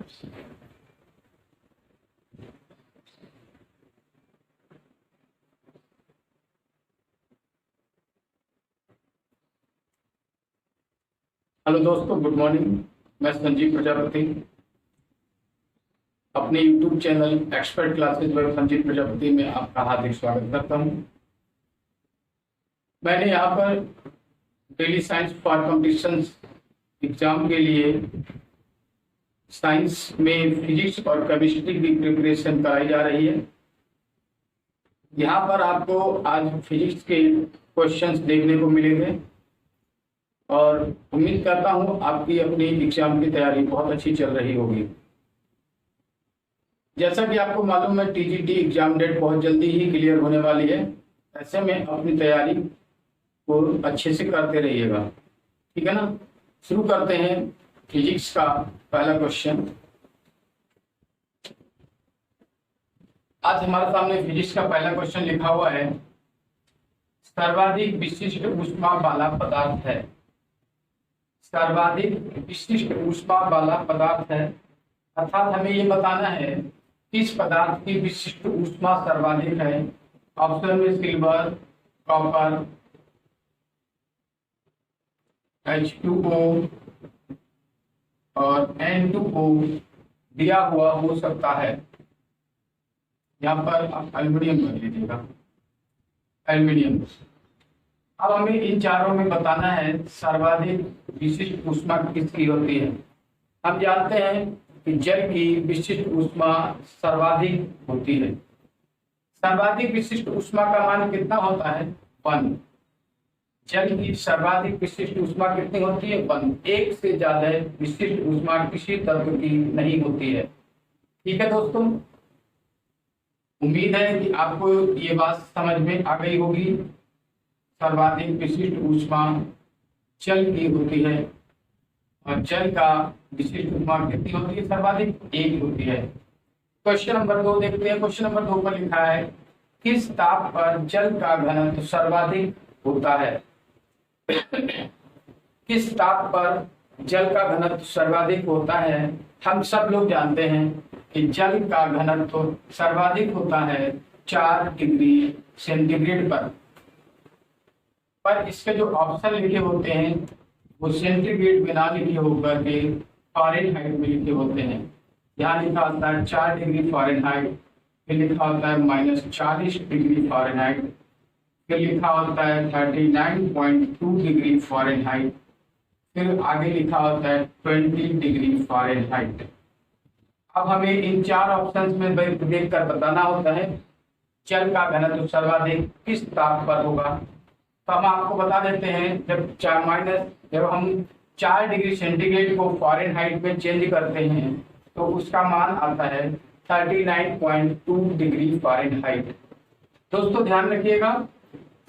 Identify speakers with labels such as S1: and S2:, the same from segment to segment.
S1: Hello दोस्तों, good morning. मैं संजीव प्रजापति अपने YouTube channel expert classes by Sanjeev Prajapati में आपका हार्दिक स्वागत करता हूं। मैंने यहाँ पर daily science for competitions exam के लिए साइंस में फिजिक्स और केमिस्ट्री की प्रिपरेशन कराई जा रही है। यहाँ पर आपको आज फिजिक्स के क्वेश्चंस देखने को मिलेंगे और उम्मीद करता हूँ आपकी अपनी एग्जाम की तैयारी बहुत अच्छी चल रही होगी। जैसा कि आपको मालूम है, TGT एग्जाम डेट बहुत जल्दी ही क्लियर होने वाली है। ऐसे में अपनी तैयारी को अच्छे से करते रहिएगा, ठीक है ना। शुरू करते हैं फिजिक्स का पहला क्वेश्चन। आज हमारे सामने फिजिक्स का पहला क्वेश्चन लिखा हुआ है, सर्वाधिक विशिष्ट ऊष्मा वाला पदार्थ है। सर्वाधिक विशिष्ट ऊष्मा वाला पदार्थ है, अर्थात हमें ये बताना है किस पदार्थ की विशिष्ट ऊष्मा सर्वाधिक है। ऑप्शन में सिल्वर, कॉपर, H2O और N2O दिया हुआ हो सकता है। यहाँ पर आप एल्युमिनियम कर लीजिएगा, एल्युमिनियम। अब हमें इन चारों में बताना है सर्वाधिक विशिष्ट ऊष्मा किसकी होती है। हम जानते हैं कि जल की विशिष्ट ऊष्मा सर्वाधिक होती है। सर्वाधिक विशिष्ट ऊष्मा का मान कितना होता है? 1। जल की सर्वाधिक विशिष्ट ऊष्मा कितनी होती है? 1। एक से ज्यादा विशिष्ट ऊष्मा किसी तत्व की नहीं होती है। ठीक है दोस्तों, उम्मीद है कि आपको ये बात समझ में आ गई होगी। सर्वाधिक विशिष्ट ऊष्मा जल की होती है और जल का विशिष्ट ऊष्मा कितनी होती है? सर्वाधिक 1 होती है। क्वेश्चन नंबर 2 देखते हैं। क्वेश्चन नंबर 2 पर लिखा है, किस ताप पर जल का घनत्व सर्वाधिक होता है? किस ताप पर जल का घनत्व सर्वाधिक होता है? हम सब लोग जानते हैं कि जल का घनत्व सर्वाधिक होता है 4 डिग्री सेंटीग्रेड पर इसके जो ऑप्शन लिखे होते हैं वो सेंटीग्रेड बिना लिखे होकर के फ़ारेनहाइट में लिखे होते हैं। यहाँ लिखा होता है 4 डिग्री फ़ारेनहाइट, फिर लिखा होता है -40 डिग्री फ़ारेनहाइट, फिर लिखा होता है 39.2 डिग्री फ़ारेनहाइट, फिर आगे लिखा होता है 20 डिग्री फ़ारेनहाइट। अब हमें इन 4 ऑप्शंस में देख कर बताना होता है जल का घनत्व सर्वाधिक किस ताप पर होगा। तो हम आपको बता देते हैं, जब हम 4 डिग्री सेंटीग्रेड को फ़ारेनहाइट में चेंज करते हैं तो उसका मान आता है 39.2 डिग्री फ़ारेनहाइट। दोस्तों ध्यान रखिएगा,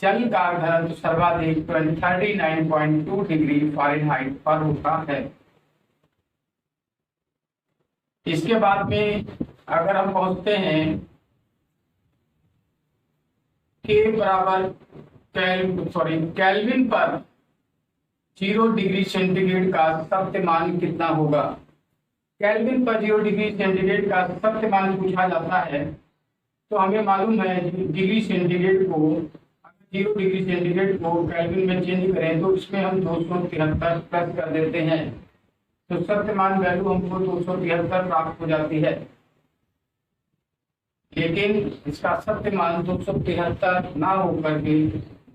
S1: जल का घनत्व सर्वाधिक 39.2 डिग्री फ़ारेनहाइट पर होता है। इसके बाद में अगर हम पहुंचते हैं केल्विन पर 0 डिग्री सेंटीग्रेड का सत्य मान कितना होगा। केल्विन पर 0 डिग्री सेंटीग्रेड का सत्य मान पूछा जाता है तो हमें मालूम है डिग्री सेंटीग्रेड को 0 डिग्री सेंटीग्रेड को केल्विन में चेंज करें तो इसमें हम 273 प्लस कर देते हैं तो सत्य मान वैल्यू हमको 273 प्राप्त हो जाती है। लेकिन इसका सत्य मान 273 ना होकर के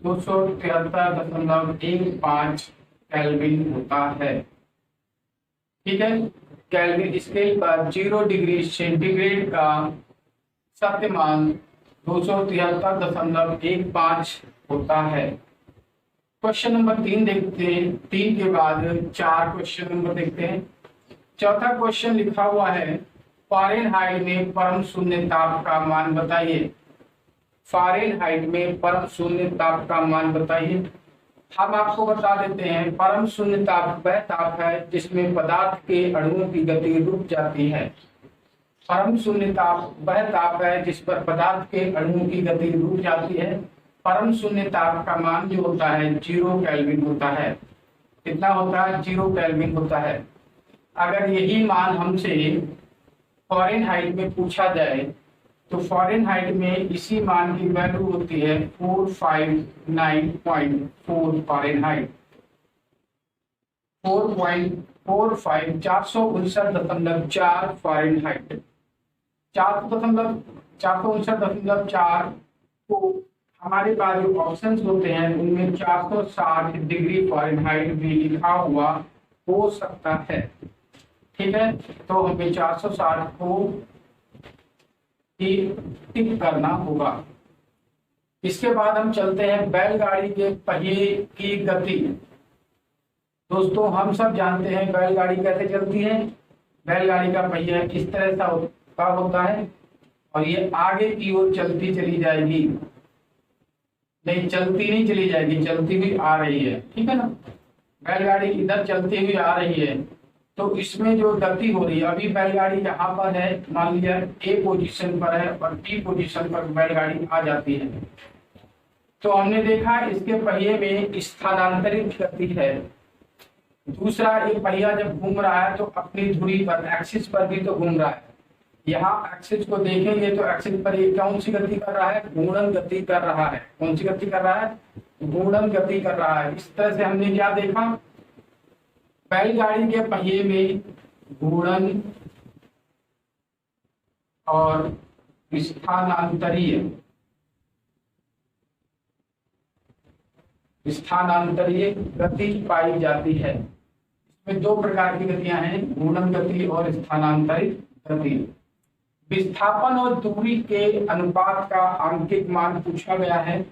S1: 273.15 केल्विन होता है। ठीक है, केल्विन स्केल पर 0 डिग्री सेंटीग्रेड का सत्य मान 273.15 होता है। क्वेश्चन नंबर 3 देखते हैं। 3 के बाद 4 क्वेश्चन नंबर देखते हैं। चौथा क्वेश्चन लिखा हुआ है, फ़ारेनहाइट में परम शून्य ताप का मान बताइए। फ़ारेनहाइट में परम शून्य ताप का मान बताइए। हम आपको बता देते हैं परम शून्य ताप वह ताप है जिसमें पदार्थ के अणुओं की गति रुक जाती है। परम शून्य ताप वह ताप है जिस पर पदार्थ के अणुओं की गति रुक जाती है। परम शून्य ताप का मान जो होता है 0 केल्विन होता है। कितना होता है? 0 केल्विन होता है। अगर यही मान हमसे फ़ारेनहाइट में पूछा जाए तो फ़ारेनहाइट में इसी मान की वैल्यू होती है 459.4 फ़ारेनहाइट। 4.45 459.4 फ़ारेनहाइट। 459.4 को हमारे पास जो ऑप्शंस होते हैं उनमें 460 डिग्री फ़ारेनहाइट भी लिखा हुआ हो सकता है। ठीक है, तो हमें 460 को टिक करना होगा। इसके बाद हम चलते हैं बैलगाड़ी के पहिए की गति। दोस्तों हम सब जानते हैं बैलगाड़ी कैसे चलती है। बैलगाड़ी का पहिया इस तरह का होता है और ये आगे की ओर चलती चली जाएगी, नहीं चलती नहीं चली जाएगी, चलती हुई आ रही है। ठीक है ना, बैलगाड़ी इधर चलती हुई आ रही है तो इसमें जो गति हो रही है, अभी बैलगाड़ी यहाँ पर है, मान लिया ए पोजीशन पर है और बी पोजीशन पर बैलगाड़ी आ जाती है, तो हमने देखा इसके पहिए में स्थानांतरित गति है। दूसरा, ये पहिया जब घूम रहा है तो अपनी धुरी पर, एक्सिस पर भी तो घूम रहा है। यहाँ एक्सिस को देखेंगे तो एक्सिस पर ये कौन सी गति कर रहा है? घूर्णन गति कर रहा है। कौन सी गति कर रहा है? घूर्णन गति कर रहा है। इस तरह से हमने क्या देखा, बैलगाड़ी के पहिए में घूर्णन और स्थानांतरीय गति पाई जाती है। इसमें दो प्रकार की गतियां हैं, घूर्णन गति और स्थानांतरित गति। विस्थापन और दूरी के अनुपात का आंकिक मान पूछा गया है।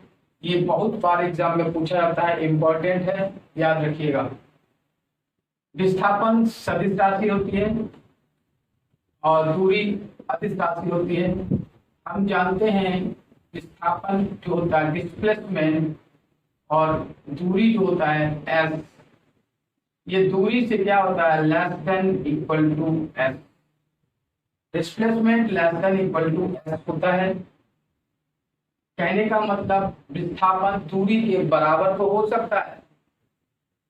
S1: ये बहुत बार एग्जाम में पूछा जाता है, इंपॉर्टेंट है, याद रखिएगा। विस्थापन सदिश राशि होती है और दूरी अदिश राशि होती है। हम जानते हैं विस्थापन जो होता है डिस्प्लेसमेंट और दूरी जो होता है एस, ये दूरी से क्या होता है? Less than equal to S. Displacement less than equal to S होता है। कहने का मतलब विस्थापन दूरी के बराबर तो हो सकता है,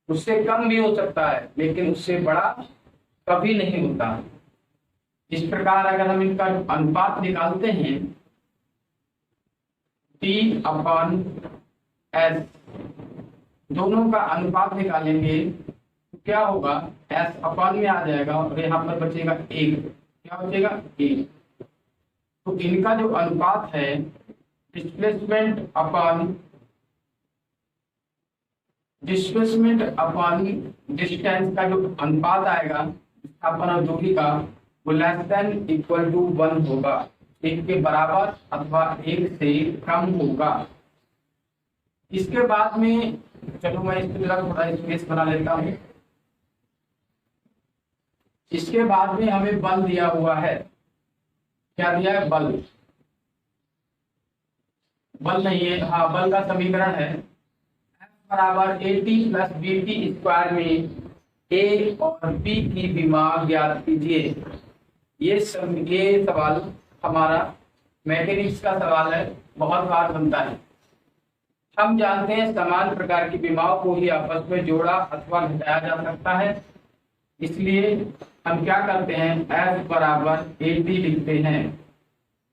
S1: उससे कम भी हो सकता है, लेकिन उससे बड़ा कभी नहीं होता। इस प्रकार अगर हम इनका अनुपात निकालते हैं T/S, दोनों का अनुपात निकालेंगे तो क्या होगा? S अपान में आ जाएगा और यहाँ पर बचेगा 1। क्या बचेगा? 1। तो इनका जो अनुपात है डिस्प्लेसमेंट अपॉन डिस्टेंस का जो अनुपात आएगा विस्थापन और दूरी का, वो लेस देन इक्वल टू 1 होगा, 1 के बराबर अथवा 1 से कम होगा। इसके बाद में चलो मैं इसके लिए थोड़ा स्पेस बना लेता हूँ। इसके बाद में हमें बल दिया हुआ है। क्या दिया है? बल। बल नहीं है, हाँ बल का समीकरण है F बराबर AT प्लस BT स्क्वायर में A और B की विमा ज्ञात कीजिए। ये सवाल हमारा मैकेनिक्स का सवाल है, बहुत बार बनता है। हम जानते हैं समान प्रकार की विमाओं को ही आपस में जोड़ा अथवा घटाया जा सकता है, इसलिए हम क्या करते हैं? F बराबर AT लिखते हैं।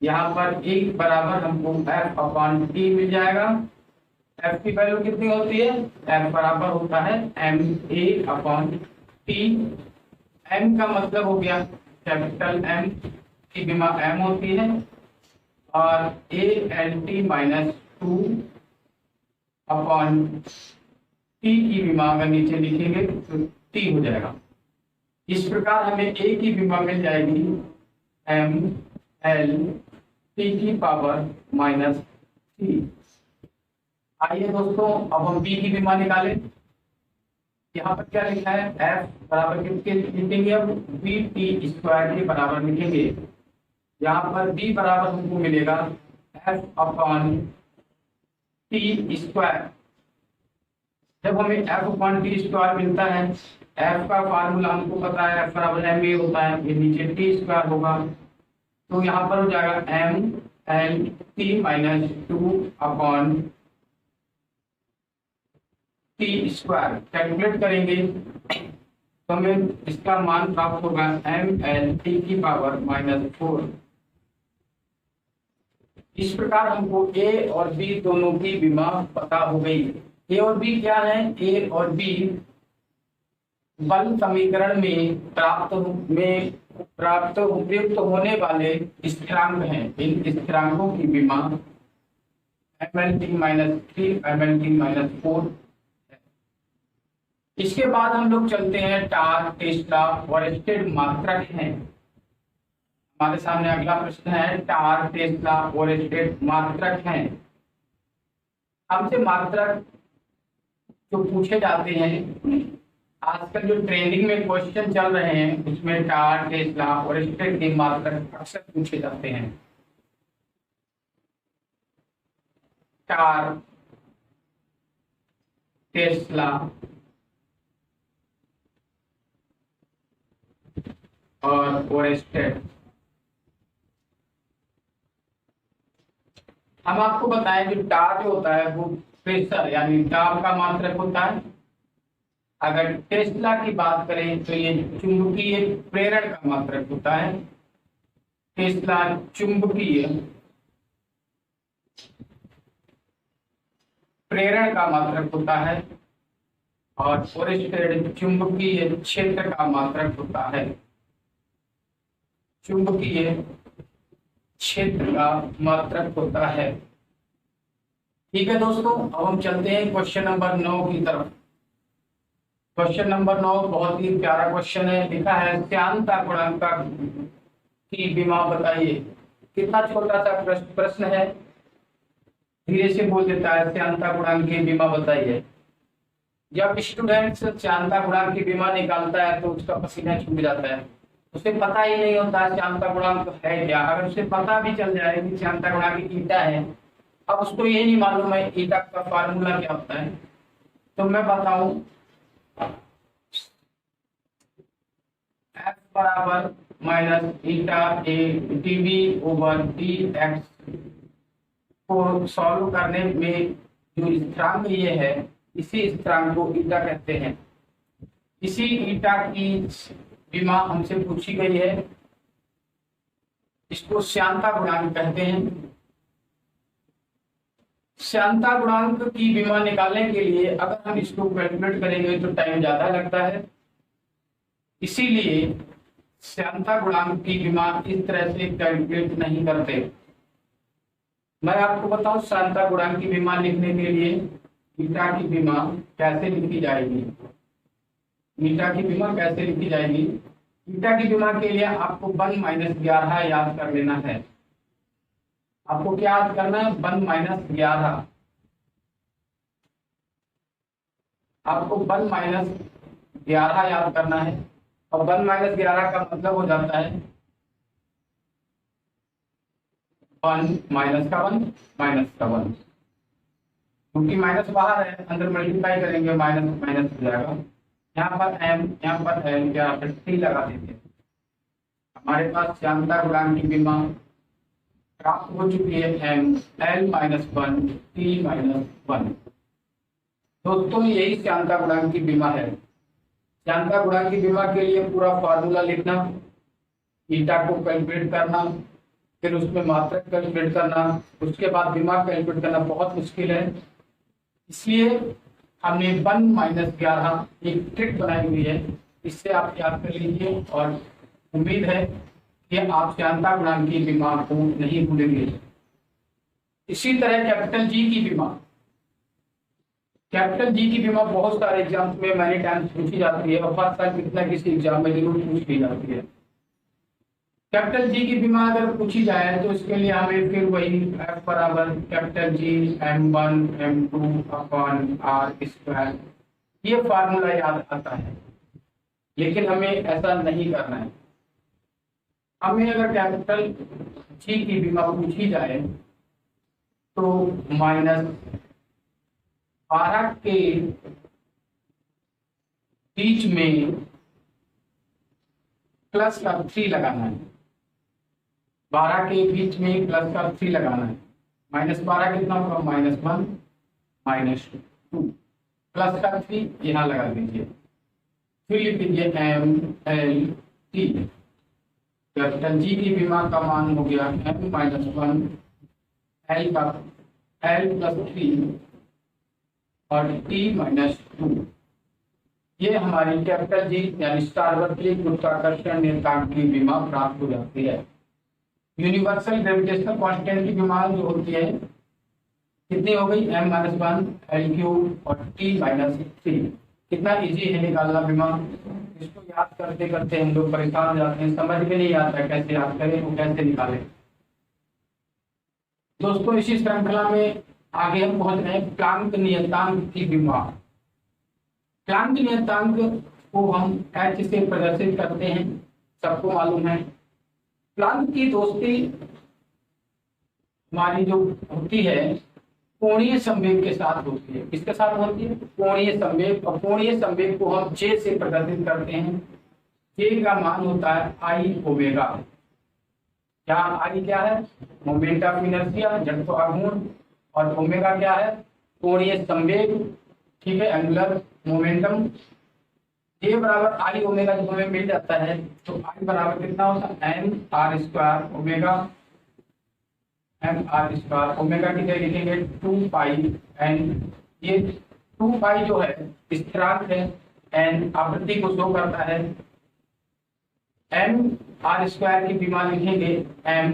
S1: यहाँ पर एक बराबर हमको F अपॉन T मिल जाएगा। F की वैल्यू कितनी होती है? F बराबर होता है MA अपॉन T। M का मतलब हो गया कैपिटल M की विमा M होती है और ALT माइनस 2 अपॉन T की विमा अगर नीचे लिखेंगे तो T हो जाएगा। इस प्रकार हमें A की विमा मिल जाएगी ML T की पावर माइनस 3। आइए दोस्तों अब हम B की विमा निकालें। यहाँ पर क्या लिखा है? F बराबर किसके लिखेंगे? अब BT स्क्वायर के बराबर लिखेंगे। यहाँ पर B बराबर हमको मिलेगा F अपॉन T स्क्वायर। जब हमें F अपॉन T स्क्वायर मिलता है, F का फार्मूला हमको पता है, F बराबर MA होता है, ये नीचे T स्क्वायर होगा, तो यहाँ पर हो जाएगा MLT minus 2 upon T square. Calculate करेंगे तो हमें इसका मान प्राप्त होगा mL⁻⁻⁴। इस प्रकार हमको ए और बी दोनों की विमा पता हो गई। ए और बी क्या है? ए और बी बल समीकरण में प्राप्त उपयुक्त होने वाले स्थिरांक हैं। इन स्थिरांकों की विमा mL⁻³ mL⁻⁴। इसके बाद हम लोग चलते हैं टार, टेस्ला, वोरस्टेड मात्रक हैं। हमारे सामने अगला प्रश्न है टार, टेस्ला, वोरस्टेड मात्रक हैं। हमसे मात्रक जो पूछे जाते हैं, आजकल जो ट्रेंडिंग में क्वेश्चन चल रहे हैं उसमें टार, टेस्ला, वोरस्टेड के मात्रक अक्सर पूछे जाते हैं। टार, टेस्ला और वोरस्टेड। हम आपको बताएं जो टार जो होता है वो प्रेशर यानी दाब का मात्रक होता है। अगर टेस्ला की बात करें तो ये चुंबकीय प्रेरण का मात्रक होता है। टेस्ला चुंबकीय प्रेरण का मात्रक होता है और वोरस्टेड चुंबकीय क्षेत्र का मात्रक होता है। चुंबकीय क्षेत्र का मात्रक होता है। ठीक है दोस्तों, अब हम चलते हैं क्वेश्चन नंबर 9 की तरफ। क्वेश्चन नंबर 9 बहुत ही प्यारा क्वेश्चन है। लिखा है श्यानता गुणांक की विमा बताइए। कितना छोटा सा प्रश्न है, धीरे से बोल देता है श्यानता गुणांक की विमा बताइए। जब स्टूडेंट श्यानता गुणांक की विमा निकालता है तो उसका पसीना छूट जाता है। उसे पता ही नहीं होता है श्यानता गुणांक है क्या। अगर उसे पता भी चल जाए कि श्यानता गुणांक ईटा है, अब उसको ये नहीं मालूम है ईटा का फार्मूला क्या होता है, तो मैं बताऊं F बराबर माइनस ईटा ए dV/dx को सॉल्व करने में जो स्थिरांक ये है, इसी स्थिरांक को ईटा कहते हैं। इसी ईटा की विमा हमसे पूछी गई है, इसको श्यानता गुणांक कहते हैं। श्यानता गुणांक की विमा निकालने के लिए अगर हम इसको कैलकुलेट करेंगे तो टाइम ज्यादा लगता है, इसीलिए श्यानता गुणांक की विमा इस तरह से कैलकुलेट नहीं करते। मैं आपको बताऊं श्यानता गुणांक की विमा लिखने के लिए ईटा की विमा कैसे लिखी जाएगी। ईटा की विमा कैसे लिखी जाएगी? ईटा की विमा के लिए आपको 1-11 याद कर लेना है। आपको क्या याद करना है? 1-11। आपको 1-11 याद करना है और 1-11 का मतलब हो जाता है 1 माइनस का 1 माइनस का 1, क्योंकि माइनस बाहर है, अंदर मल्टीप्लाई करेंगे माइनस माइनस हो जाएगा। यहाँ पर m, यहाँ पर l, यहाँ पर t लगा देते हैं। हमारे पास श्यानता गुणांक की विमा प्राप्त हो चुकी है m(l-1 t-1)। दोस्तों यही श्यानता गुणांक की विमा है। श्यानता गुणांक की विमा के लिए पूरा फार्मूला लिखना, ईटा को कैलकुलेट करना, फिर उसमें मात्रक कैलकुलेट करना, उसके बाद विमा कैलकुलेट करना बहुत मुश्किल है। इसलिए हमने 1-11 एक ट्रिक बनाई हुई है, इससे आप याद कर लीजिए और उम्मीद है कि आप श्यानता गुणांक की विमा को नहीं भूलेंगे। इसी तरह कैपिटल जी की विमा, कैपिटल जी की विमा बहुत सारे एग्जाम्स में मैनी टाइम्स पूछी जाती है और हर साल कितना किसी एग्जाम में जरूर पूछ ली जाती है। कैपिटल जी की विमा अगर पूछी जाए तो इसके लिए हमें फिर वही F बराबर कैपिटल जी m1 m2/r², ये फार्मूला याद आता है। लेकिन हमें ऐसा नहीं करना है। हमें अगर कैपिटल जी की विमा पूछी जाए तो -12 के बीच में प्लस का 3 लगाना है। 12 के बीच में प्लस का 3 लगाना है। -12 कितना होगा? -1 -2 प्लस का 3 यहाँ लगा दीजिए। फिर लिख दीजिए M L T. Capital G की विमा का मान हो गया m-1, एल का l+3 और t-2। ये हमारी कैपिटल जी यानी सार्वत्रिक गुरुत्वाकर्षण नियतांक की विमा प्राप्त हो जाती है। यूनिवर्सल ग्रेविटेशनल कांस्टेंट की विमा जो होती है कितनी हो गई, m-1 l³ और t-3। कितना इजी है निकालना विमा। इसको याद करते करते हम लोग परेशान हो जाते हैं, समझ में नहीं आता कैसे याद करें और कैसे निकालें। दोस्तों इसी श्रृंखला में आगे हम पहुंच रहे हैं प्लांक नियतांक की विमा। प्लांक नियतांक को हम h से प्रदर्शित करते हैं, सबको मालूम है। प्लांक की दोस्ती हमारी जो होती है कोणीय संवेग के साथ होती है। किसके साथ होती है, कोणीय संवेग। और कोणीय संवेग को हम J से प्रदर्शित करते हैं। J का मान होता है I ओमेगा। यहाँ I क्या है, मोमेंट ऑफ इनर्शिया, जड़त्व आघूर्ण, और ओमेगा क्या है, कोणीय संवेग, ठीक है, एंगुलर मोमेंटम। J बराबर I ओमेगा जब हमें मिल जाता है तो I बराबर कितना होता है, m r² omega. m r² omega की जगह लिखेंगे 2πn। ये 2π जो है स्थिरांक है, n आवृत्ति को शो करता है। m r² की विमा लिखेंगे m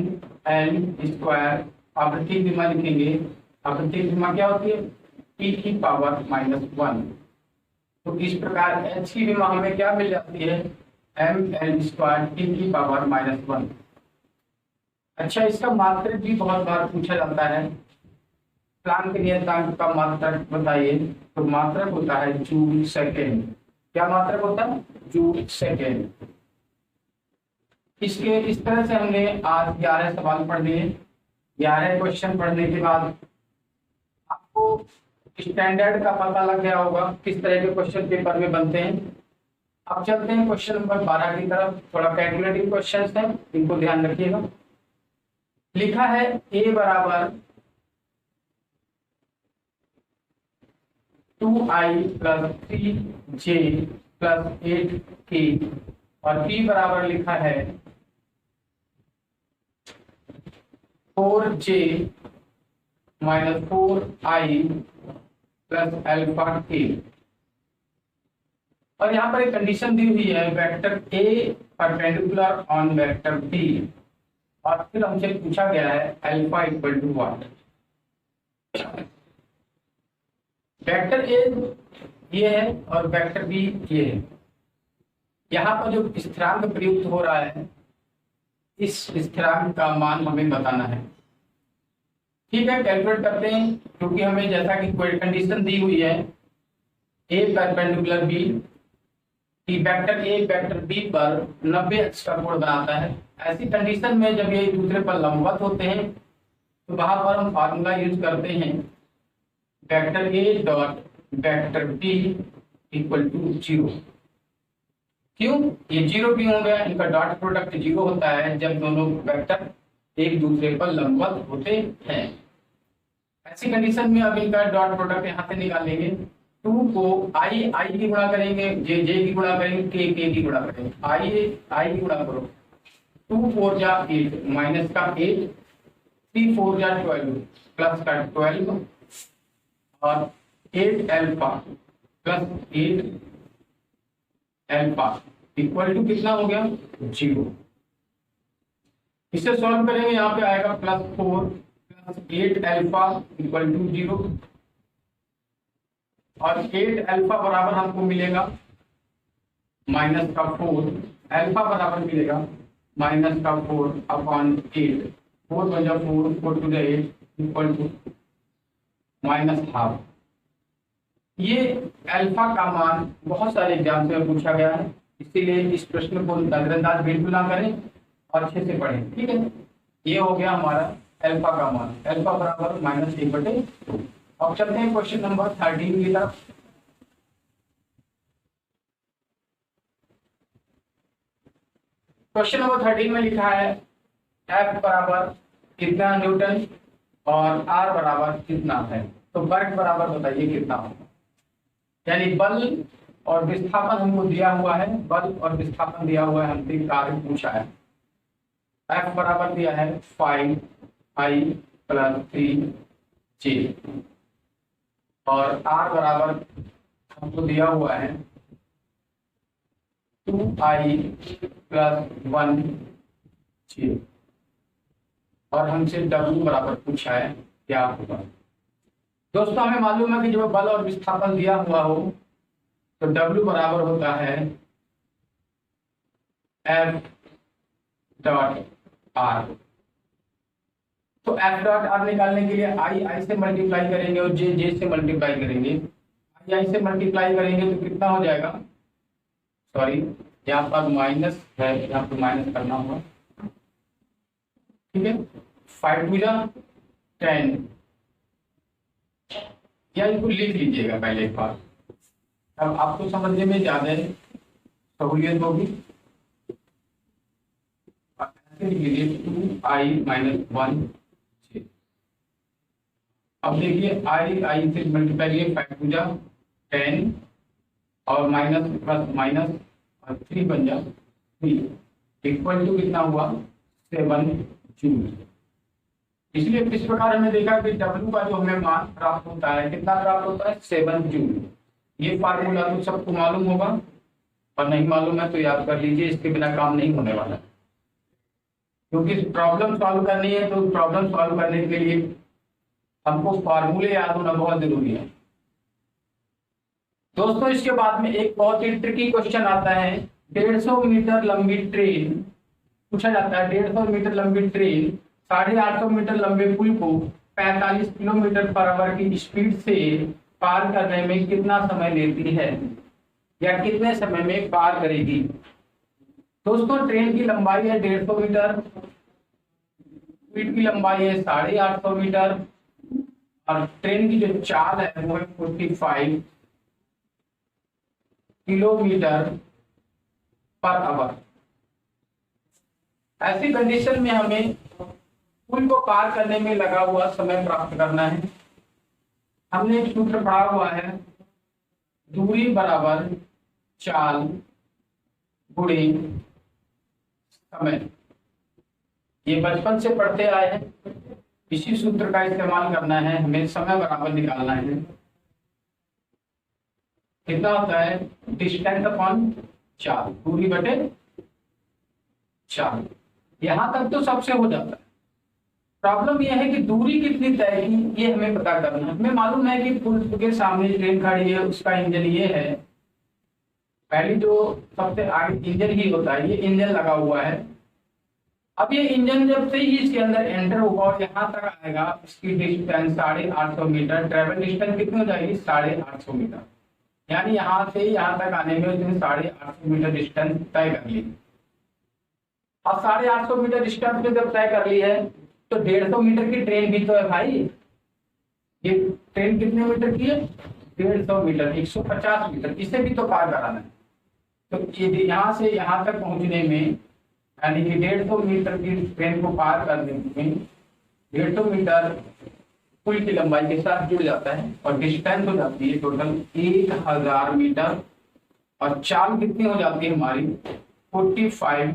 S1: l², आवृत्ति की विमा लिखेंगे, आवृत्ति की विमा क्या होती है, t⁻⁻1। तो इस प्रकार h की विमा हमें क्या मिल जाती है, ml² t⁻⁻1। अच्छा, इसका मात्रक भी बहुत बार पूछा जाता है। प्लांक नियतांक का मात्रक बताइए। तो मात्रक होता है जूल सेकेंड। क्या मात्रक होता है, जूल सेकेंड। इसके इस तरह से हमने आज 11 सवाल पढ़ लिए। 11 क्वेश्चन पढ़ने के बाद आपको स्टैंडर्ड का पता लग गया होगा किस तरह के क्वेश्चन पेपर में बनते हैं। अब चलते हैं क्वेश्चन नंबर 12 की तरफ। थोड़ा कैलकुलेटिव क्वेश्चन है, इनको ध्यान रखिएगा। लिखा है a बराबर 2i + 3j + 8k और b बराबर लिखा है 4j - 4i + αk। और यहाँ पर एक कंडीशन दी हुई है, vector a perpendicular on vector b। और फिर हमसे पूछा गया है alpha equal to what. Vector A ये है और वेक्टर बी ये है। यहाँ पर जो स्थिरांक प्रयुक्त हो रहा है, इस स्थिरांक का मान हमें बताना है। ठीक है, कैलकुलेट करते हैं। क्योंकि हमें जैसा कि कोई कंडीशन दी हुई है ए परपेंडिकुलर बी, कि वेक्टर ए वेक्टर बी पर 90 अक्ष का कोण बनाता है। ऐसी कंडीशन में जब ये एक दूसरे पर लंबवत होते हैं तो वहां पर हम फार्मूला यूज करते हैं vector A dot vector B equal to 0। क्यों, ये 0 क्यों हो गया, इनका डॉट प्रोडक्ट 0 होता है जब दोनों वेक्टर एक दूसरे पर लंबवत होते हैं। ऐसी कंडीशन में अब इनका डॉट प्रोडक्ट यहाँ से निकालेंगे। 2 को i की गुणा करेंगे, j की गुणा करेंगे, k की गुणा करेंगे। i की गुणा करो, 2 4 जा 8 माइनस का 8, 3 4 जा 12 प्लस का 12 और 8 alpha plus 8 alpha equal to कितना हो गया, 0। इसे सॉल्व करेंगे, यहाँ पे आएगा +4 प्लस 8 अल्फा इक्वल टू 0 और 8 अल्फा बराबर हमको मिलेगा माइनस का 4, अल्फा बराबर मिलेगा माइनस का 4 upon 8, 4 × 4 4 to the 8 equal to -½ ये अल्फा का मान बहुत सारे एग्जाम में पूछा गया है, इसीलिए इस प्रश्न को नजरअंदाज बिल्कुल ना करें और अच्छे से पढ़ें। ठीक है, ये हो गया हमारा अल्फा का मान, अल्फा बराबर -1/2। अब चलते हैं क्वेश्चन नंबर 13 की तरफ। क्वेश्चन नंबर 13 में लिखा है F बराबर कितना न्यूटन और R बराबर कितना है। तो वर्क बराबर बताइए कितना होगा, यानी बल और विस्थापन हमको दिया हुआ है, बल और विस्थापन दिया हुआ है, हमसे कार्य पूछा है। F बराबर दिया है 5I + 3J और R बराबर हमको दिया हुआ है 2I + 1J और हमसे W बराबर पूछा है क्या होगा। दोस्तों हमें मालूम है कि जब बल और विस्थापन दिया हुआ हो तो W बराबर होता है F.R। तो F.R निकालने के लिए I से मल्टीप्लाई करेंगे और J से मल्टीप्लाई करेंगे। I से मल्टीप्लाई करेंगे तो कितना हो जाएगा, सॉरी यहाँ पर माइनस है, यहाँ पर माइनस करना होगा, ठीक है। 5 × 10 या इनको लिख लीजिएगा पहले एक बार, अब आपको समझने में ज्यादा सहूलियत होगी। 2I - 1J। अब देखिए I से मल्टीप्लाई किए 5 × 10 और माइनस प्लस माइनस और 3 बन जा 3 इक्वल टू कितना हुआ 7 जूल। इसलिए इस प्रकार हमने देखा कि W का जो हमें मान प्राप्त होता है, कितना प्राप्त होता है 7 जूल। ये फार्मूला तो सबको मालूम होगा और नहीं मालूम है तो याद कर लीजिए, इसके बिना काम नहीं होने वाला। क्योंकि प्रॉब्लम सॉल्व करनी है तो प्रॉब्लम सॉल्व करने के लिए हमको फार्मूले याद होना बहुत जरूरी है। दोस्तों इसके बाद में एक बहुत ही ट्रिकी क्वेश्चन आता है। 150 मीटर लंबी ट्रेन पूछा जाता है। 150 मीटर लंबी ट्रेन 850 मीटर लंबे पुल को 45 किलोमीटर/आवर की स्पीड से पार करने में कितना समय लेती है या कितने समय में पार करेगी। दोस्तों ट्रेन की लंबाई है 150 मीटर, स्पीड की लंबाई है 850 मीटर और ट्रेन की जो चाल है वो है 45 किलोमीटर/आवर। ऐसी कंडीशन में हमें पुल को पार करने में लगा हुआ समय प्राप्त करना है। हमने एक सूत्र पढ़ा हुआ है, दूरी बराबर चाल गुणे समय। ये बचपन से पढ़ते आए हैं, इसी सूत्र का इस्तेमाल करना है। हमें समय बराबर निकालना है, कितना होता है डिस्टेंस अपॉन चाल, दूरी बटे चाल। यहां तक तो सबसे हो जाता है। प्रॉब्लम यह है कि दूरी कितनी तय की ये हमें पता करना है। हमें मालूम है कि पुल के सामने ट्रेन खड़ी है, उसका इंजन ये है, पहली जो सबसे आगे इंजन ही होता है, ये इंजन लगा हुआ है। अब ये इंजन जब से ही इसके अंदर एंटर होगा और यहाँ तक आएगा, इसकी डिस्टेंस 850 मीटर, ट्रेवल डिस्टेंस कितनी हो जाएगी 850 मीटर। यानी यहाँ से यहाँ तक आने में उसने 850 मीटर डिस्टेंस तय कर ली। अब 850 मीटर डिस्टेंस में जब तय कर ली है तो 150 मीटर की ट्रेन भी तो है भाई। ये ट्रेन कितने मीटर की है 150 मीटर, 150 मीटर, इसे भी तो पार कराना है। तो ये यहाँ से यहाँ तक पहुंचने में यानी कि 150 मीटर की ट्रेन को पार करने में 150 मीटर पुल की लंबाई के साथ जुड़ जाता है और डिस्टेंस हो जाती है टोटल 1000 मीटर और चाल कितनी हो जाती है हमारी 45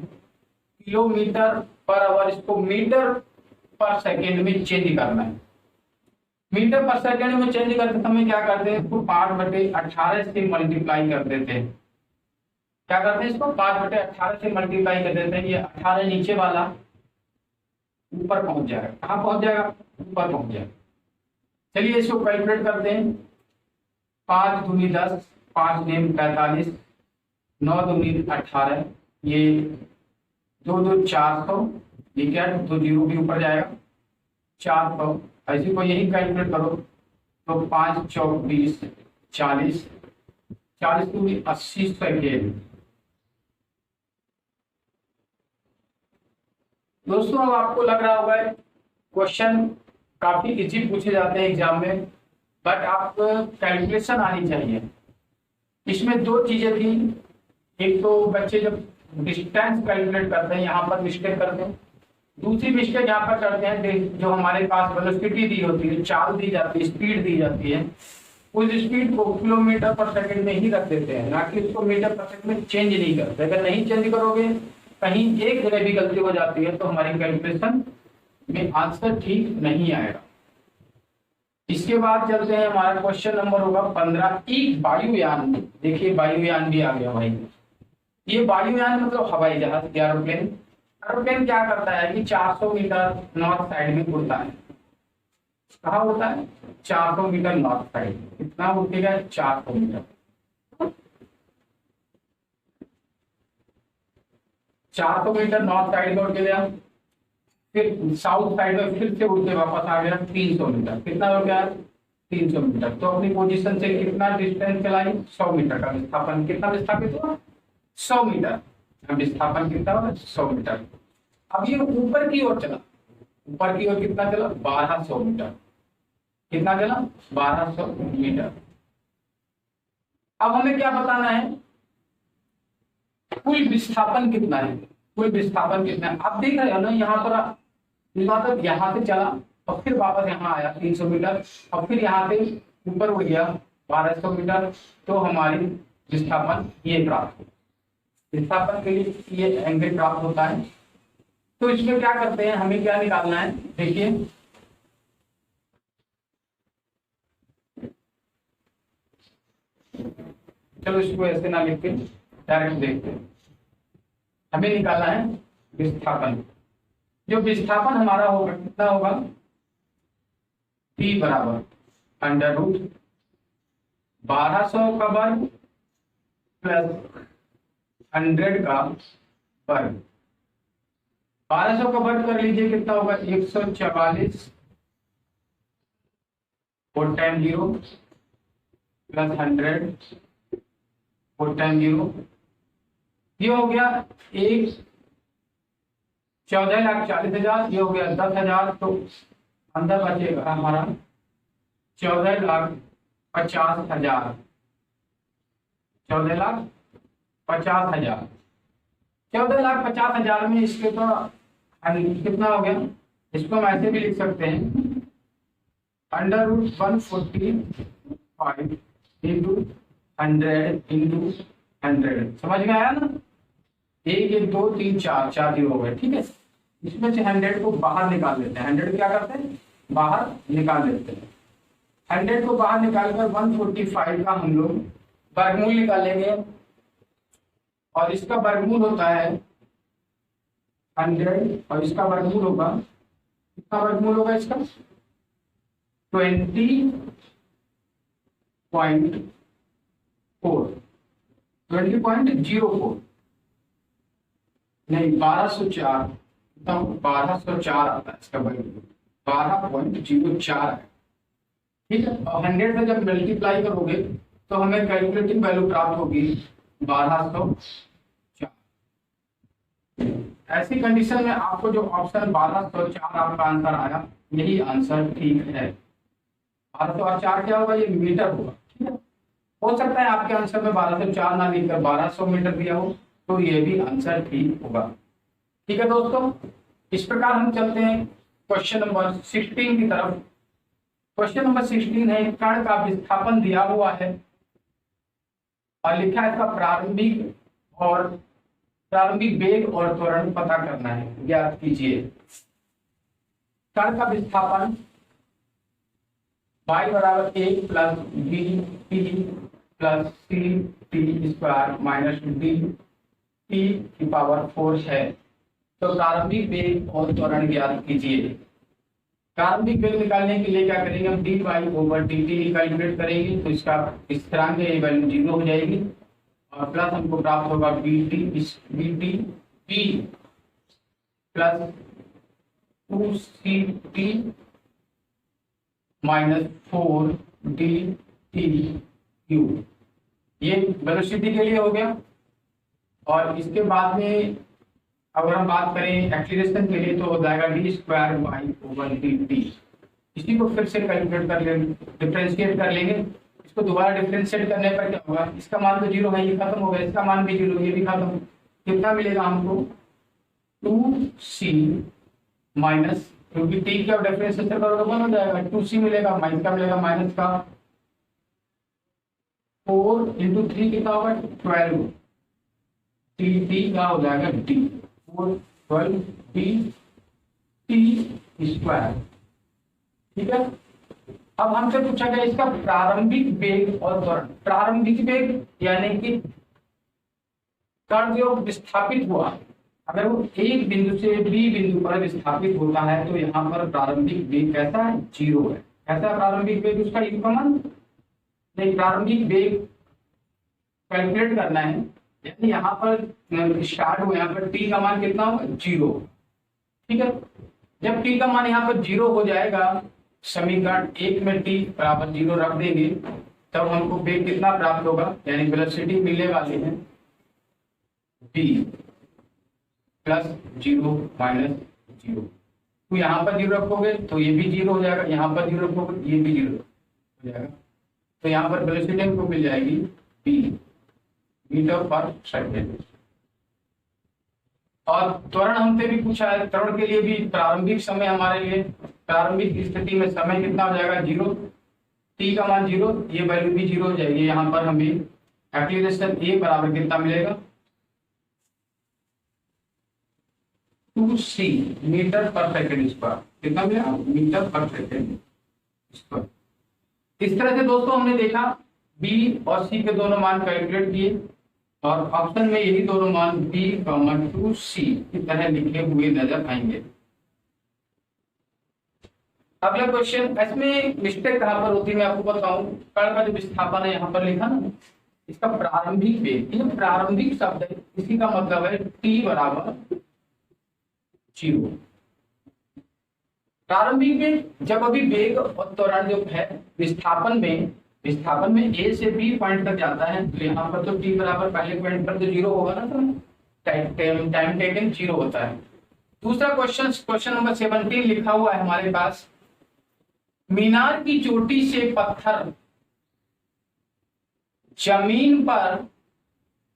S1: किलोमीटर/आवर। इसको मीटर/सेकेंड में चेंज करना है। मीटर/सेकेंड में चेंज करते समय क्या करते हैं, इसको 5/18 से मल्टीप्लाई कर देते हैं। क्या करते हैं, इसको 5/18 से मल्टीप्लाई कर देते हैं। ये 18 नीचे वाला ऊपर पहुंच जाएगा। कहाँ पहुंच जाएगा, ऊपर पहुंच जाएगा। चलिए इसको कैलकुलेट करते हैं। 5 दूनी 10, 5 दूनी 45, 9 दूनी 18, ये 2 2 400, ये क्या 2 जीरो भी ऊपर जाएगा 400। ऐसे को यही कैलकुलेट करो तो 5 चौक 20, 40, 40 दूनी 80 सेकेंड। दोस्तों अब आपको लग रहा होगा क्वेश्चन काफी इजी पूछे जाते हैं एग्जाम में, बट आपको कैलकुलेशन आनी चाहिए। इसमें 2 चीजें थी। एक तो बच्चे जब डिस्टेंस कैलकुलेट करते हैं यहाँ पर मिस्टेक करते हैं, दूसरी मिस्टेक यहाँ पर करते हैं जो हमारे पास वेलोसिटी दी होती है, चाल दी जाती है, स्पीड दी जाती है, उस स्पीड को किलोमीटर पर सेकंड में ही रख देते हैं, ना कि उसको मीटर पर सेकंड में चेंज नहीं करते। अगर नहीं चेंज करोगे, कहीं एक जगह भी गलती हो जाती है तो हमारी कैलकुलेशन में आंसर ठीक नहीं आएगा। इसके बाद चलते हैं, हमारा क्वेश्चन नंबर होगा 15। एक वायुयान, देखिए वायुयान भी आ गया भाई। ये वायुयान मतलब हवाई जहाज, एरोप्लेन। एरोप्लेन क्या करता है कि 400 मीटर नॉर्थ साइड में उड़ता है। कहाँ उड़ता है? 400 मीटर नॉर्थ साइड। कितना उड़ेगा? 400 मीटर। 400 मीटर नॉर्थ साइड में उड़ के गया, फिर साउथ साइड में फिर से उड़ के वापस आ गया 300 मीटर। कितना हो गया? 300 मीटर। तो अपनी पोजीशन से कितना डिस्टेंस चलाई? 100 मीटर का विस्थापन। कितना विस्थापित हुआ? 100 मीटर। विस्थापन कितना हुआ? 100 मीटर। अब ये ऊपर की ओर चला, ऊपर की ओर कितना चला? 1200 मीटर। कितना चला? 1200 मीटर। अब हमें क्या बताना है? कुल विस्थापन कितना है? कुल विस्थापन कितना है? आप देख रहे हो ना, यहाँ पर मतलब यहाँ से चला और फिर वापस यहाँ आया 300 मीटर और फिर यहाँ से ऊपर उड़ गया 1200 मीटर। तो हमारी विस्थापन ये प्राप्त हो, विस्थापन के लिए ये एंगल प्राप्त होता है। तो इसमें क्या करते हैं, हमें क्या निकालना है? देखिए चलो इसको ऐसे ना लिख के डायरेक्ट देखते हैं। हमें निकालना है विस्थापन। जो विस्थापन हमारा होगा कितना होगा? P बराबर अंडर रूट 1200 का वर्ग प्लस 100 का वर्ग। 1200 का वर्ग कर लीजिए, कितना होगा? 144 4 टाइम 0 प्लस 100 4 टाइम 0। ये हो गया 14,40,000। ये हो गया 10,000। तो अंदर बचेगा हमारा 14,50,000। 14,50,000। 14,50,000 में इसके तो कितना हो गया? इसको हम ऐसे भी लिख सकते हैं, अंडर रूट 145 इंटू 100 इंटू 100। समझ में आया ना? 1 1 2 3 4 4 जीरो हो गए। ठीक है, इसमें से 100 को बाहर निकाल लेते हैं। 100 क्या करते हैं? बाहर निकाल लेते हैं। 100 को बाहर निकालकर 145 का हम लोग वर्गमूल निकालेंगे और इसका वर्गमूल होता है 100 और इसका वर्गमूल होगा, कितना वर्गमूल होगा इसका? 20.04 नहीं 1204। 1204 आता है इसका वर्गमूल, 12.04 है। ठीक है, और 100 से जब मल्टीप्लाई करोगे तो हमें कैलकुलेटिंग वैल्यू प्राप्त होगी 1204। ऐसी कंडीशन में आपको जो ऑप्शन 1204 आपका आंसर आया, यही आंसर ठीक है। 1204 क्या होगा? ये मीटर होगा। ठीक है, हो सकता है आपके आंसर में 1204 ना लिखकर 1200 मीटर दिया हो, तो ये भी आंसर ठीक होगा। ठीक है दोस्तों, इस प्रकार हम चलते हैं क्वेश्चन नंबर 16 की तरफ। क्वेश्चन नंबर 16 है, कण का विस्थापन दिया हुआ है और लिखा है इसका प्रारंभिक वेग और त्वरण पता करना है, ज्ञात कीजिए। कण का विस्थापन y बराबर 1 plus B T plus C T square minus D T की पावर 4 है। तो प्रारंभिक वेग और त्वरण ज्ञात कीजिए। प्रारंभिक वेग निकालने के लिए क्या करेंगे? हम D Y over D T calculate करेंगे, तो इसका स्थिरांक है ये वैल्यू 0 हो जाएगी और प्लस हमको प्राप्त होगा B T P plus 2 C T minus 4 D T cube. ये वेलोसिटी के लिए हो गया। और इसके बाद में अगर हम बात करें एक्सीलरेशन के लिए तो हो जाएगा D square Y over D T. इसी को फिर से कैलकुलेट कर लेंगे, डिफ्रेंशिएट कर लेंगे। इसको दोबारा डिफ्रेंशिएट करने पर क्या होगा? इसका मान तो 0 है, ये खत्म हो गया, इसका मान भी 0, ये भी खत्म। कितना मिलेगा हमको? 2c माइनस, क्योंकि टी का डिफरेंशिएशन करोगे 1 हो जाएगा, 2c मिलेगा, माइनस का मिलेगा माइनस का 4 इंटू 3 कितना होगा 12, टी क्या हो जाएगा टी, 4 12 टी स्क्वायर। ठीक है, अब हमसे पूछा गया इसका प्रारंभिक वेग और त्वरण। प्रारंभिक वेग यानी कि कण जो विस्थापित हुआ, अगर वो एक बिंदु से बी बिंदु पर विस्थापित होता है तो यहाँ पर प्रारंभिक वेग कैसा है, 0 है। कैसा प्रारंभिक वेग उसका युग्मन, नहीं प्रारंभिक वेग कैलकुलेट करना है, यानी यहाँ पर स्टार्ट हुआ, यहाँ पर टी का मान कितना होगा 0। ठीक है, जब टी का मान यहाँ पर 0 हो जाएगा, समीकरण 1 में टी बराबर 0 रख देंगे, तब हमको वेग कितना प्राप्त होगा, यानी वेलोसिटी मिलने वाली है v प्लस 0 माइनस 0। तो यहाँ पर 0 रखोगे तो ये भी 0 हो जाएगा, यहाँ पर 0 रखोगे ये भी 0 हो जाएगा, तो यहाँ पर वेलोसिटी हमको मिल जाएगी v मीटर पर सेकेंड। और त्वरण हमसे भी पूछा है, त्वरण के लिए भी प्रारंभिक समय हमारे लिए, प्रारंभिक स्थिति में समय कितना हो जाएगा 0, टी का मान 0, ये वैल्यू भी 0 हो जाएगी। यहाँ पर हमें एक्सीलरेशन ए बराबर कितना मिलेगा 2c मीटर पर सेकेंड स्क्वायर, कितना मिलेगा मीटर पर सेकेंड स्क्वायर। इस तरह से दोस्तों हमने देखा बी और सी के दोनों मान कैलकुलेट किए और ऑप्शन में यही दोनों मान b, 2c की तरह लिखे हुए नजर आएंगे। अगला क्वेश्चन, इसमें मिस्टेक कहां पर होती है मैं आपको बताऊं। कण का जो विस्थापन है यहाँ पर लिखा ना, इसका प्रारंभिक वेग, ये प्रारंभिक शब्द है, इसी का मतलब है t बराबर 0। प्रारंभिक वेग जब अभी वेग और त्वरण जो है विस्थापन में ए से बी पॉइंट तक जाता है, तो यहाँ पर तो टी बराबर पहले पॉइंट पर तो 0 होगा ना, तो टाइम टेकन 0 होता है। दूसरा क्वेश्चन नंबर 17 लिखा हुआ है हमारे पास, मीनार की चोटी से पत्थर जमीन पर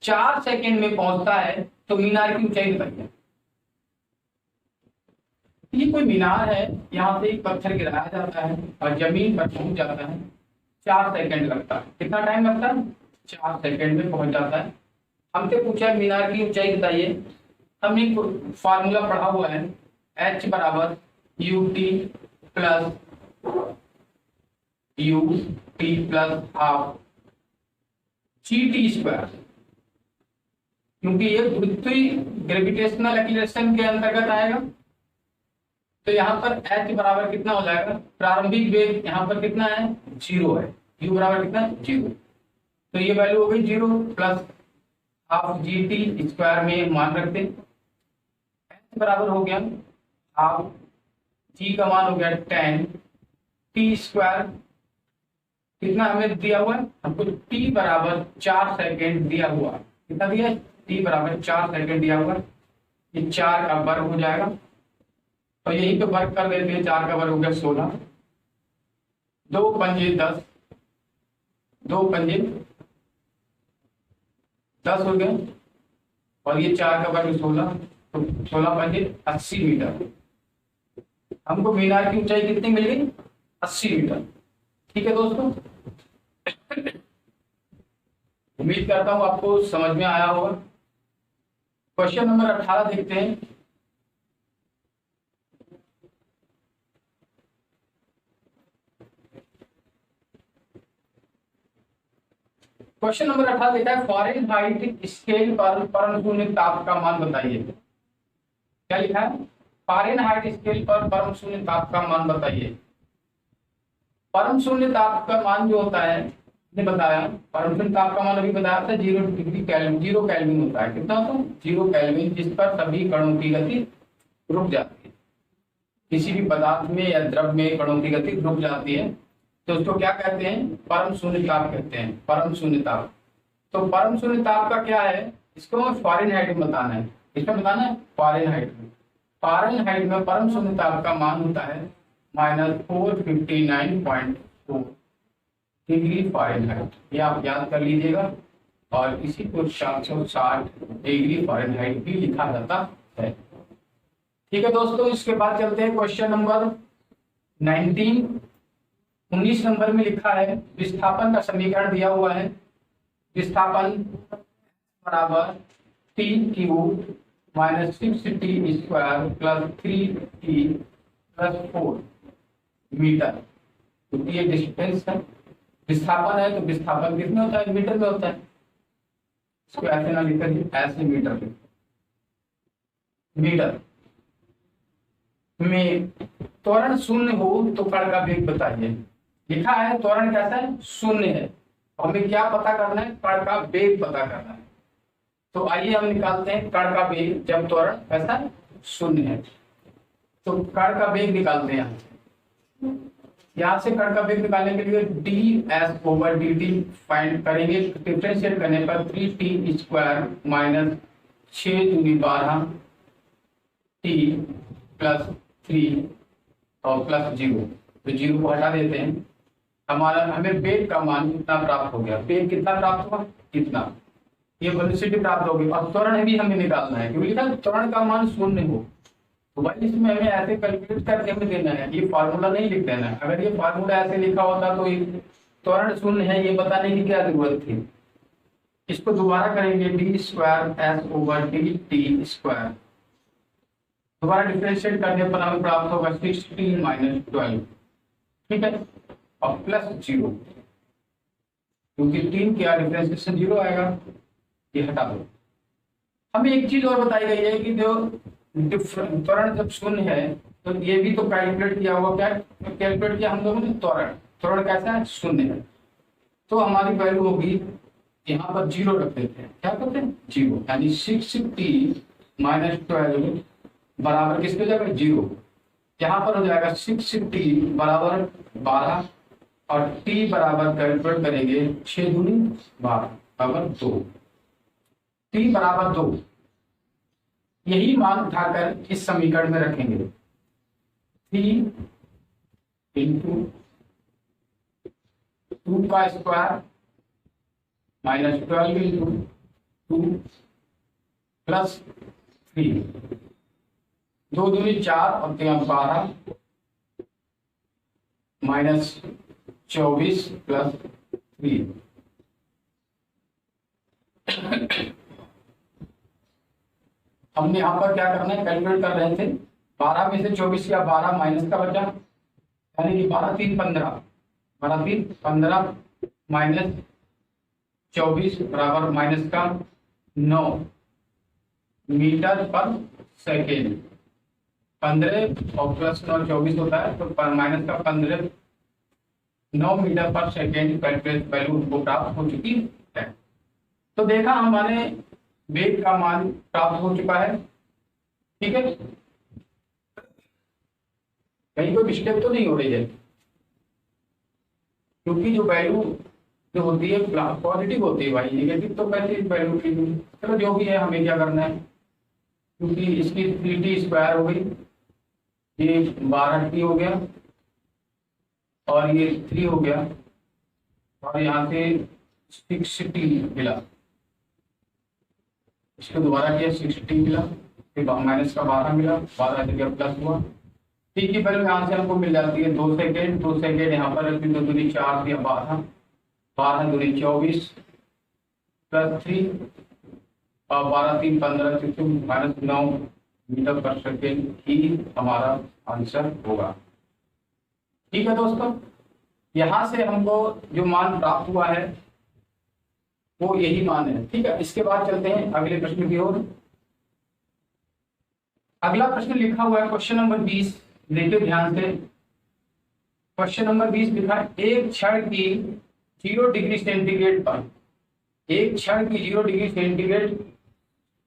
S1: 4 सेकंड में पहुंचता है तो मीनार की ऊंचाई बताइए। ये कोई मीनार है, यहाँ से एक पत्थर गिराया जाता है और जमीन पर पहुंच जाता है, 4 सेकंड लगता है। कितना टाइम लगता है 4 सेकंड में पहुंच जाता है। हमसे पूछा है मीनार की ऊंचाई बताइए, हमने फॉर्मूला पढ़ा हुआ है h बराबर ut plus half gt square, क्योंकि ये गुरुत्वीय ग्रेविटेशनल एक्सीलरेशन के अंतर्गत आएगा। तो यहाँ पर h बराबर कितना हो जाएगा, प्रारंभिक वेग यहाँ पर कितना है 0 है, u बराबर कितना है 0, तो ये वैल्यू हो गई 0 plus half G T square में मान रखते हैं। h बराबर हो गया हाफ g का मान हो गया 10 टी स्क्वायर, कितना हमें दिया हुआ है, हमको t बराबर 4 सेकेंड दिया हुआ, कितना दिया है t बराबर 4 सेकेंड दिया हुआ, ये 4 का वर्ग हो जाएगा और यही पे वर्ग कर देते हैं, 4 का वर्ग हो गया 16, 2 पंजे 10, 2 पंजे 10 हो गए और ये 4 का वर्ग 16, तो 16 पंजे 80 मीटर। हमको मीनार की ऊंचाई कितनी मिल गई 80 मीटर। ठीक है दोस्तों, उम्मीद करता हूं आपको समझ में आया होगा। क्वेश्चन नंबर 18 देखते हैं। क्वेश्चन नंबर 18 देता है फ़ारेनहाइट स्केल पर परम शून्य ताप का मान बताइए। क्या लिखा है, फ़ारेनहाइट स्केल पर परम शून्य ताप का मान बताइए। परम शून्य ताप का मान जो होता है, ने बताया परम शून्य ताप का मान अभी बताया था 0 डिग्री केल्विन, 0 केल्विन होता है। कितना होता है 0 केल्विन, जिस पर सभी कणों की गति रुक जाती है। किसी भी पदार्थ में या द्रव में कणों की गति रुक जाती है तो उसको क्या कहते हैं, परम शून्य ताप कहते हैं, परम शून्य ताप। तो परम शून्य ताप का क्या है, इसको फ़ारेनहाइट में बताना है, इसमें बताना है फ़ारेनहाइट में। फ़ारेनहाइट में परम शून्य ताप का मान होता है -459.4 डिग्री फ़ारेनहाइट। ये आप याद कर लीजिएगा और इसी को 760 डिग्री फ़ारेनहाइट भी लिखा जाता है। ठीक है दोस्तों, इसके बाद चलते हैं क्वेश्चन नंबर 19 नंबर में लिखा है विस्थापन का समीकरण दिया हुआ है विस्थापन बराबर T cube minus 6t square plus 3t plus 4 metre, क्योंकि ये डिस्टेंस है, विस्थापन है तो विस्थापन कितने होता है, मीटर में होता है। इसको ऐसे ना लिखिए, ऐसे मीटर मीटर में त्वरण शून्य हो तो कण का वेग बताइए। लिखा है त्वरण कैसा है, शून्य है, हमें क्या पता करना है, कण का वेग पता करना है। तो आइए हम निकालते हैं कण का वेग जब त्वरण कैसा शून्य है। तो कण का वेग निकालते हैं यहाँ से कण का वेग निकालने के लिए D S over D T find करेंगे। डिफरेंशिएट करने पर 3t स्क्वायर माइनस 6 दूनी 12 टी प्लस 3 और प्लस 0, तो 0 को हटा देते हैं। हमें वेग का मान कितना प्राप्त हो गया, वेग कितना प्राप्त हुआ, कितना, ये वेलोसिटी प्राप्त होगी। और त्वरण भी हमें निकालना है, क्योंकि लिखा त्वरण का मान शून्य हो, तो भाई इसमें हमें ऐसे कैलकुलेट करके हमें देना है, ये फार्मूला नहीं लिख देना है। अगर ये फार्मूला ऐसे लिखा होता तो त्वरण शून्य है ये बताने की क्या जरूरत थी। इसको दोबारा करेंगे, D square S over D T square, दोबारा डिफरेंशिएट करने पर हमें प्राप्त होगा 6t माइनस 12, ठीक है, और प्लस 0, क्योंकि 3 क्या डिफरेंशिएशन 0 आएगा, ये हटा दो। हमें एक चीज और बताई गई है कि जो त्वरण जब शून्य है तो ये भी तो कैलकुलेट किया हुआ, क्या कैलकुलेट किया हम लोगों ने, त्वरण कैसा है, शून्य है, तो हमारी वैल्यू होगी, यहाँ पर 0 रख देते हैं, क्या करते हैं 0, यानी 6t माइनस 12 बराबर किसके जाएगा 0, यहाँ पर हो जाएगा 6t बराबर 12 और t बराबर कैलकुलेट करेंगे 6 दूनी 12 बराबर 2, t बराबर 2, यही मान उठाकर इस समीकरण में रखेंगे। 3 इंटू 2 का स्क्वायर माइनस 12 इंटू 2 प्लस 3, 2 दूनी 4 और 3 12 माइनस 24 प्लस 3। हमने यहाँ पर क्या करना है, कैलकुलेट कर रहे थे, 12 में से 24 या 12 माइनस का बचा, यानी कि 12 3 15, 12 3 15 माइनस 24 बराबर माइनस का 9 मीटर पर सेकेंड, 15 और प्लस 9 24 होता है, तो माइनस का 15 9 मीटर पर सेकेंड कैलकुलेट वैल्यू को प्राप्त हो चुकी है। तो देखा हमारे वेग का मान प्राप्त हो चुका है, ठीक है, कहीं कोई मिस्टेक तो नहीं हो रही है, क्योंकि जो वैल्यू जो होती है पॉजिटिव होती है भाई, नेगेटिव तो कैसे वैल्यू की, चलो जो भी है हमें क्या करना है, क्योंकि इसकी 3t स्क्वायर हो गई, ये 12t हो गया और ये 3 हो गया और यहाँ से 6t मिला, इसको दोबारा किया 6t मिला, फिर माइनस का 12 मिला, 12 जगह प्लस हुआ, ठीक है, पहले यहाँ से हमको मिल जाती है 2 सेकेंड, 2 सेकेंड यहाँ पर 2 दूनी 4 या 12, 12 दूनी 24 प्लस 3 और 12 3 15 माइनस 9 मीटर पर सेकेंड ही हमारा आंसर होगा। ठीक है दोस्तों, यहाँ से हमको जो मान प्राप्त हुआ है वो यही मान है, ठीक है। इसके बाद चलते हैं अगले प्रश्न की ओर। अगला प्रश्न लिखा हुआ है क्वेश्चन नंबर 20, देखिए ध्यान से। क्वेश्चन नंबर 20 लिखा है, एक क्षण की 0 डिग्री सेंटीग्रेड पर, एक क्षण की 0 डिग्री सेंटीग्रेड,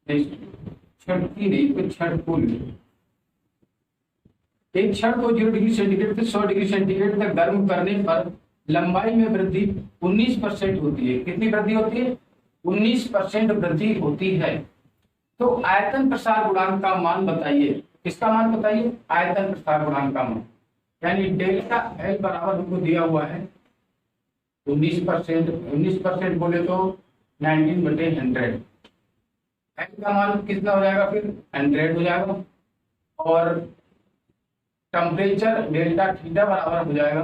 S1: क्षण की नहीं तो क्षण को, एक क्षण को 0 डिग्री सेंटीग्रेड से 100 डिग्री सेंटीग्रेड तक गर्म करने पर लंबाई में वृद्धि 19% होती है। कितनी वृद्धि होती है? 19% वृद्धि होती है। तो आयतन प्रसार गुणांक का मान बताइए। किसका मान बताइए? आयतन प्रसार गुणांक का मान, यानी डेल्टा एल बराबर हमको दिया हुआ है 19%। 19% बोले तो 19/100। एल का मान कितना हो जाएगा? फिर 100 हो जाएगा। और टेम्परेचर डेल्टा थीटा बराबर हो जाएगा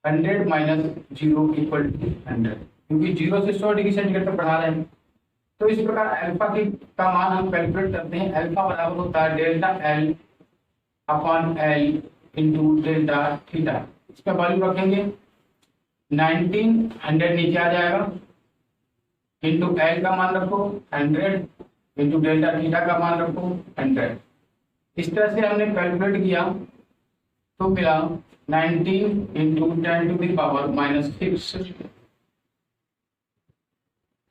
S1: 100 - 0 = 100, क्योंकि 0 से 100 डिग्री सेंटीग्रेड तक बढ़ा रहे हैं। तो इस प्रकार अल्फा की का मान हम कैलकुलेट करते हैं। अल्फा बराबर होता है delta L upon L into delta theta. इसका वैल्यू रखेंगे 1900 नीचे आ जाएगा, इंटू एल का मान रखो 100, इंटू डेल्टा थीटा का मान रखो 100। इस तरह से हमने कैलकुलेट किया तो मिला 19 इंटू 10⁻⁻6।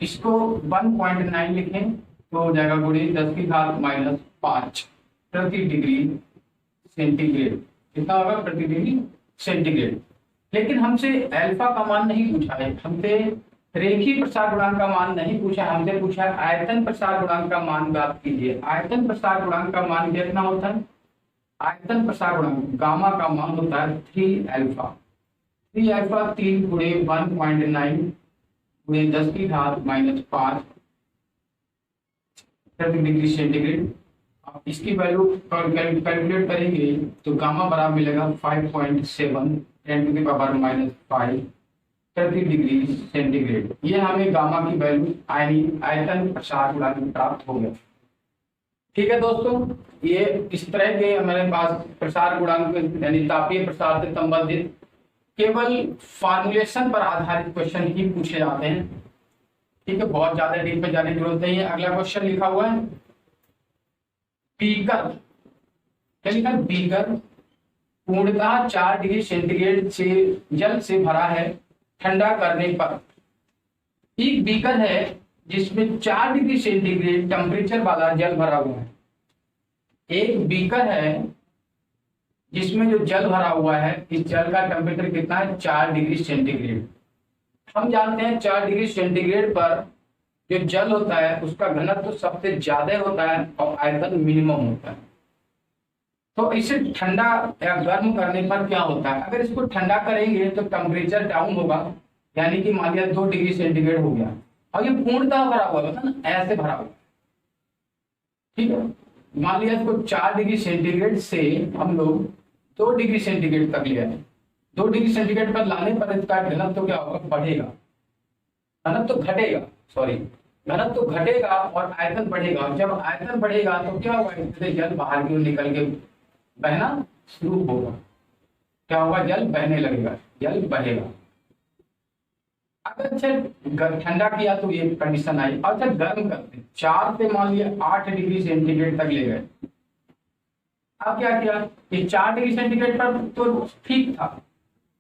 S1: इसको 1.9 लिखें तो हो जाएगा गुणे 10⁻⁻5 प्रति डिग्री सेंटीग्रेड। कितना होगा प्रति डिग्री सेंटीग्रेड। लेकिन हमसे अल्फा का मान नहीं पूछा है, हमसे रेखीय प्रसार गुणांक का मान नहीं पूछा, हमसे पूछा है आयतन प्रसार गुणांक का मान प्राप्त कीजिए। आयतन प्रसार गुणांक का मान कितना होता है? आयतन प्रसार गुणांक गामा का मान होता है 3 अल्फा। 3 अल्फा 3 गुणे 1.9 गुणे 10⁻⁻5 प्रति डिग्री सेंटीग्रेड। आप इसकी वैल्यू कैलकुलेट करेंगे तो गामा बराबर मिलेगा 5.7 10⁻⁻5 प्रति डिग्री सेंटीग्रेड। ये हमें गामा की वैल्यू आयतन प्रसार गुणांक प्राप्त हो गया। ठीक है दोस्तों, ये इस तरह के हमारे पास प्रसार गुणांक यानी तापीय प्रसार से संबंधित केवल फॉर्मुलेशन पर आधारित क्वेश्चन ही पूछे जाते हैं। ठीक है, बहुत ज्यादा डीप में जाने की जरूरत नहीं है। अगला क्वेश्चन लिखा हुआ है बीकर। क्या लिखा है? बीकर पूर्णतः 4 डिग्री सेंटीग्रेड से जल से भरा है। ठंडा करने पर एक बीकर है जिसमें 4 डिग्री सेंटीग्रेड टेम्परेचर वाला जल भरा हुआ है। एक बीकर है जिसमें जो जल भरा हुआ है, इस जल का टेम्परेचर कितना है? 4 डिग्री सेंटीग्रेड। हम जानते हैं 4 डिग्री सेंटीग्रेड पर जो जल होता है उसका घनत्व तो सबसे ज्यादा होता है और आयतन मिनिमम होता है। तो इसे ठंडा या गर्म करने पर क्या होता है? अगर इसको ठंडा करेंगे तो टेम्परेचर डाउन होगा, यानी कि मान लिया 2 डिग्री सेंटीग्रेड हो गया और ये पूर्णतः भरा हुआ है ना, ऐसे भरा हुआ। ठीक है, मान लिया इसको 4 डिग्री सेंटीग्रेड से हम लोग 2 डिग्री सेंटीग्रेड तक ले आए। 2 डिग्री सेंटीग्रेड पर लाने पर इसका घनत्व तो क्या होगा? बढ़ेगा। घनत्व तो घटेगा, सॉरी, घनत्व तो घटेगा और आयतन बढ़ेगा। जब आयतन बढ़ेगा तो क्या होगा? इससे जल बाहर की ओर निकल के बहना शुरू होगा। क्या होगा? जल बहने लगेगा, जल बहेगा। अगर अच्छा ठंडा किया तो ये कंडीशन आई। अच्छा गर्म करते 4 से मान लिया 8 डिग्री सेंटीग्रेड तक ले गए। अब क्या किया कि 4 डिग्री सेंटीग्रेड पर तो ठीक था,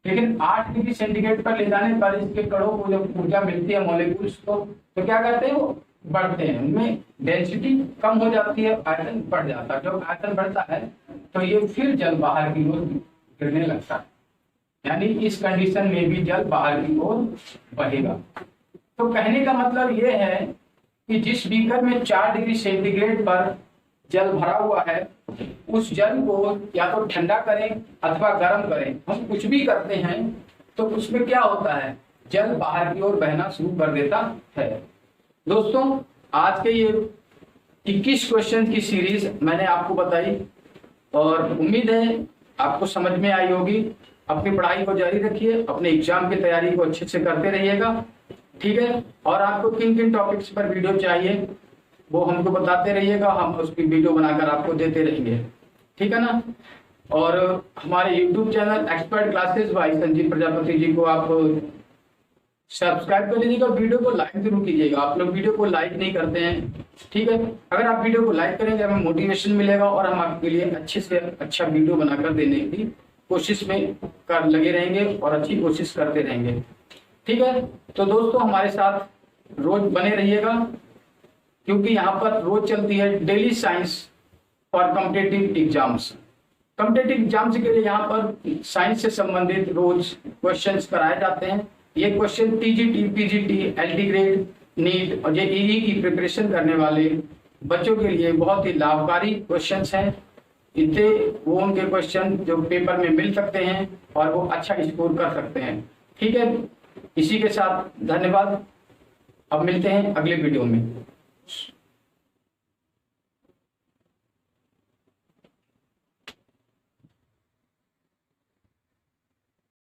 S1: लेकिन 8 डिग्री सेंटीग्रेड पर ले जाने पर इसके कणों को जब ऊर्जा मिलती है मॉलिक्यूल्स को, तो क्या करते हैं? वो बढ़ते हैं, उनमें डेंसिटी कम हो जाती है, आयतन बढ़ जाता है। जब आयतन बढ़ता है तो ये फिर जल बाहर की ओर गिरने लगता है, यानी इस कंडीशन में भी जल बाहर की ओर बहेगा। तो कहने का मतलब ये है कि जिस बीकर में 4 डिग्री सेंटीग्रेड पर जल भरा हुआ है, उस जल को या तो ठंडा करें अथवा गर्म करें, हम कुछ भी करते हैं तो उसमें क्या होता है? जल बाहर की ओर बहना शुरू कर देता है। दोस्तों, आज के ये 21 क्वेश्चन की सीरीज मैंने आपको बताई और उम्मीद है आपको समझ में आई होगी। अपनी पढ़ाई को जारी रखिए, अपने एग्जाम की तैयारी को अच्छे से करते रहिएगा। ठीक है, और आपको किन किन टॉपिक्स पर वीडियो चाहिए वो हमको बताते रहिएगा, हम उसकी वीडियो बनाकर आपको देते रहेंगे। ठीक है ना। और हमारे YouTube channel expert classes by Sanjeev Prajapati ji को आप सब्सक्राइब कर लीजिएगा, वीडियो को लाइक जरूर कीजिएगा। आप लोग वीडियो को लाइक नहीं करते हैं। ठीक है, अगर आप वीडियो को लाइक करेंगे हमें मोटिवेशन मिलेगा और हम आपके लिए अच्छे से अच्छा वीडियो बनाकर देने की कोशिश में कर लगे रहेंगे और अच्छी कोशिश करते रहेंगे। ठीक है, तो दोस्तों हमारे साथ रोज बने रहिएगा, क्योंकि यहाँ पर रोज चलती है daily science for competitive exams. Competitive exams के लिए यहाँ पर साइंस से संबंधित रोज क्वेश्चंस कराए जाते हैं। ये question TGT, PGT, LT grade, NEET और जेईई की प्रिपरेशन करने वाले बच्चों के लिए बहुत ही लाभकारी क्वेश्चंस हैं। इनसे वो उनके क्वेश्चन जो पेपर में मिल सकते हैं और वो अच्छा स्कोर कर सकते हैं। ठीक है, इसी के साथ धन्यवाद। अब मिलते हैं अगले वीडियो में।